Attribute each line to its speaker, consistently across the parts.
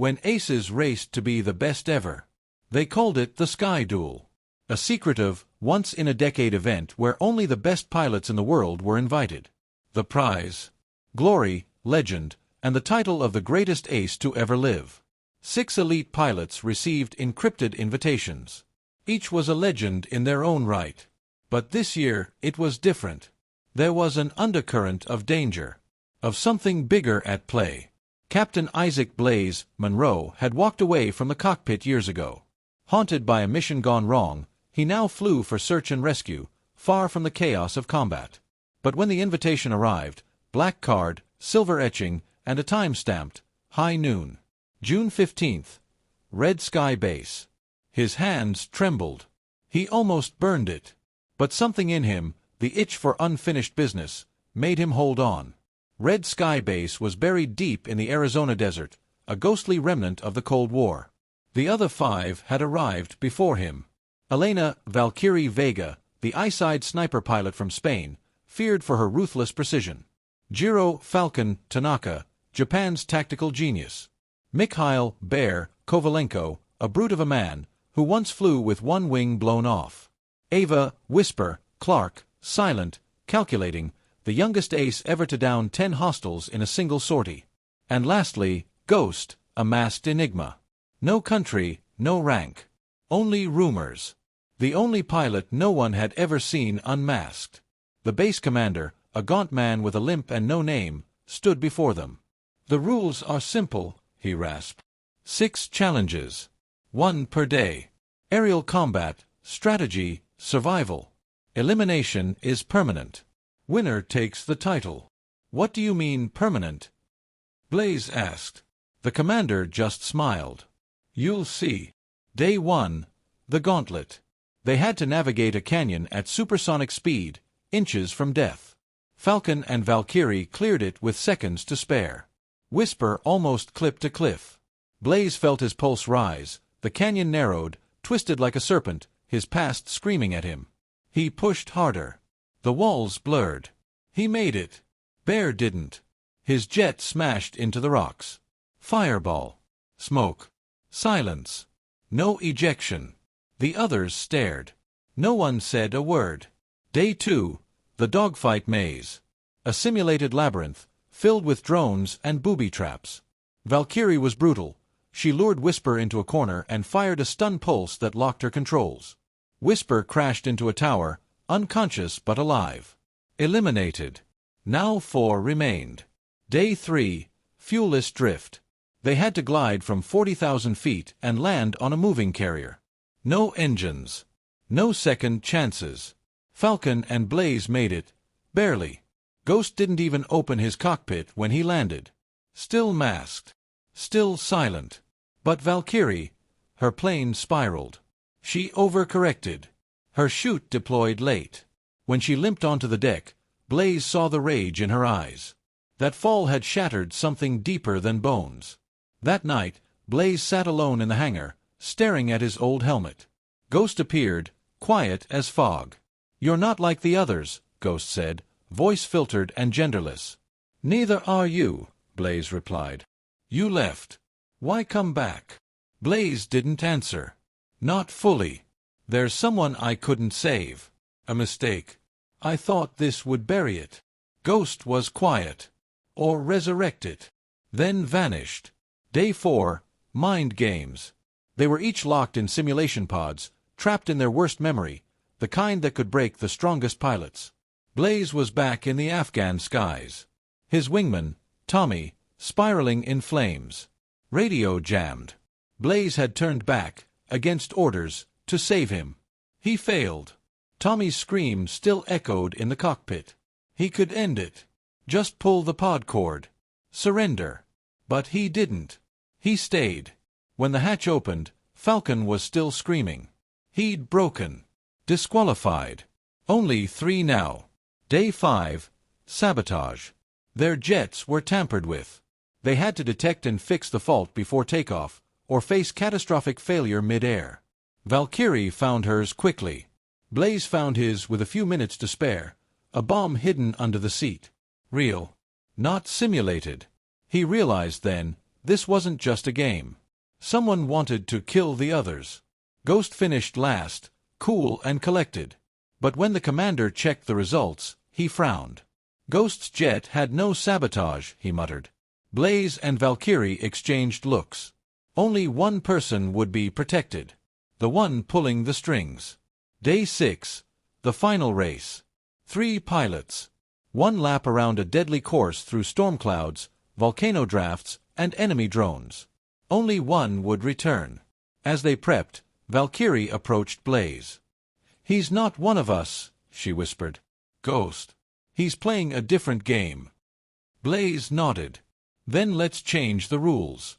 Speaker 1: when aces raced to be the best ever. They called it the Sky Duel, a secretive, once-in-a-decade event where only the best pilots in the world were invited. The prize, glory, legend, and the title of the greatest ace to ever live. 6 elite pilots received encrypted invitations. Each was a legend in their own right. But this year, it was different. There was an undercurrent of danger, of something bigger at play. Captain Isaac Blaze Monroe had walked away from the cockpit years ago. Haunted by a mission gone wrong, he now flew for search and rescue, far from the chaos of combat. But when the invitation arrived, black card, silver etching, and a time stamped, high noon, June 15th, Red Sky Base. His hands trembled. He almost burned it. But something in him, the itch for unfinished business, made him hold on. Red Sky Base was buried deep in the Arizona desert, a ghostly remnant of the Cold War. The other 5 had arrived before him. Elena Valkyrie Vega, the ice-eyed sniper pilot from Spain, feared for her ruthless precision. Jiro Falcon Tanaka, Japan's tactical genius. Mikhail Bear Kovalenko, a brute of a man, who once flew with one wing blown off. Ava Whisper Clark, silent, calculating, the youngest ace ever to down 10 hostiles in a single sortie. And lastly, Ghost, a masked enigma. No country, no rank. Only rumors. The only pilot no one had ever seen unmasked. The base commander, a gaunt man with a limp and no name, stood before them. "The rules are simple," he rasped. 6 challenges. 1 per day. Aerial combat, strategy, survival. Elimination is permanent. Winner takes the title. "What do you mean, permanent?" Blaze asked. The commander just smiled. "You'll see. Day 1, the gauntlet." They had to navigate a canyon at supersonic speed, inches from death. Falcon and Valkyrie cleared it with seconds to spare. Whisper almost clipped a cliff. Blaze felt his pulse rise. The canyon narrowed, twisted like a serpent, his past screaming at him. He pushed harder. The walls blurred. He made it. Bear didn't. His jet smashed into the rocks. Fireball. Smoke. Silence. No ejection. The others stared. No one said a word. Day 2, the dogfight maze. A simulated labyrinth, filled with drones and booby traps. Valkyrie was brutal. She lured Whisper into a corner and fired a stun pulse that locked her controls. Whisper crashed into a tower, unconscious but alive. Eliminated. Now 4 remained. Day 3, fuelless drift. They had to glide from 40,000 feet and land on a moving carrier. No engines. No second chances. Falcon and Blaze made it, barely. Ghost didn't even open his cockpit when he landed. Still masked. Still silent. But Valkyrie, her plane spiraled. She overcorrected. Her chute deployed late. When she limped onto the deck, Blaze saw the rage in her eyes. That fall had shattered something deeper than bones. That night, Blaze sat alone in the hangar, staring at his old helmet. Ghost appeared, quiet as fog. "You're not like the others," Ghost said, voice filtered and genderless. "Neither are you," Blaze replied. "You left. Why come back?" Blaze didn't answer. "Not fully. There's someone I couldn't save. A mistake. I thought this would bury it." Ghost was quiet. Or resurrect it. Then vanished. Day 4, mind games. They were each locked in simulation pods, trapped in their worst memory, the kind that could break the strongest pilots. Blaze was back in the Afghan skies. His wingman, Tommy, spiraling in flames. Radio jammed. Blaze had turned back, against orders, to save him. He failed. Tommy's scream still echoed in the cockpit. He could end it. Just pull the pod cord. Surrender. But he didn't. He stayed. When the hatch opened, Falcon was still screaming. He'd broken. Disqualified. Only 3 now. Day 5, sabotage. Their jets were tampered with. They had to detect and fix the fault before takeoff, or face catastrophic failure mid-air. Valkyrie found hers quickly. Blaze found his with a few minutes to spare, a bomb hidden under the seat. Real. Not simulated. He realized then, This wasn't just a game. Someone wanted to kill the others. Ghost finished last, cool and collected. But when the commander checked the results, he frowned. Ghost's jet had no sabotage, he muttered. Blaze and Valkyrie exchanged looks. Only one person would be protected. The one pulling the strings. Day 6. The final race. 3 pilots. 1 lap around a deadly course through storm clouds, volcano drafts, and enemy drones. Only one would return. As they prepped, Valkyrie approached Blaze. "He's not one of us," she whispered. "Ghost. He's playing a different game." Blaze nodded. "Then let's change the rules."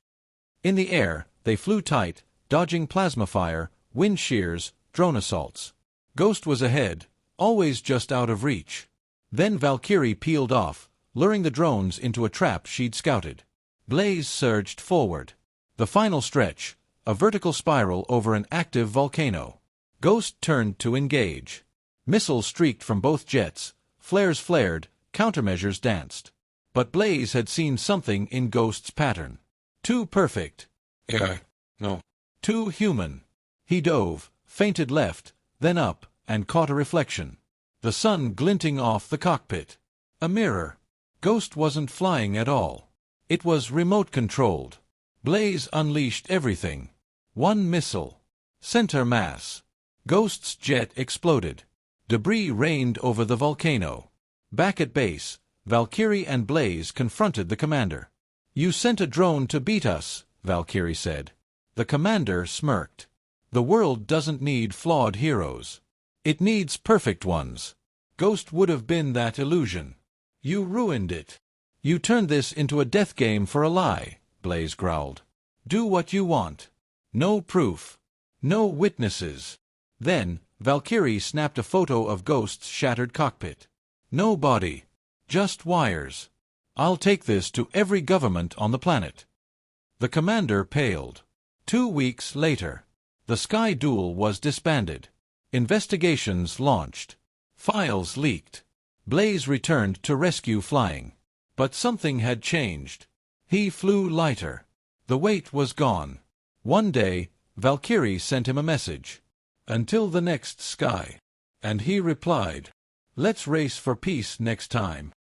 Speaker 1: In the air, they flew tight, dodging plasma fire, wind shears, drone assaults. Ghost was ahead, always just out of reach. Then Valkyrie peeled off, luring the drones into a trap she'd scouted. Blaze surged forward. The final stretch, a vertical spiral over an active volcano. Ghost turned to engage. Missiles streaked from both jets, flares flared, countermeasures danced. But Blaze had seen something in Ghost's pattern. Too perfect. No. Too human. He dove, feinted left, then up, and caught a reflection. The sun glinting off the cockpit. A mirror. Ghost wasn't flying at all. It was remote-controlled. Blaze unleashed everything. 1 missile. Center mass. Ghost's jet exploded. Debris rained over the volcano. Back at base, Valkyrie and Blaze confronted the commander. "You sent a drone to beat us," Valkyrie said. The commander smirked. "The world doesn't need flawed heroes. It needs perfect ones. Ghost would have been that illusion. You ruined it. You turned this into a death game for a lie," Blaze growled. "Do what you want. No proof. No witnesses." Then, Valkyrie snapped a photo of Ghost's shattered cockpit. "No body. Just wires. I'll take this to every government on the planet." The commander paled. 2 weeks later, the Sky Duel was disbanded. Investigations launched. Files leaked. Blaze returned to rescue flying. But something had changed. He flew lighter. The weight was gone. One day, Valkyrie sent him a message. "Until the next sky." And he replied, "Let's race for peace next time."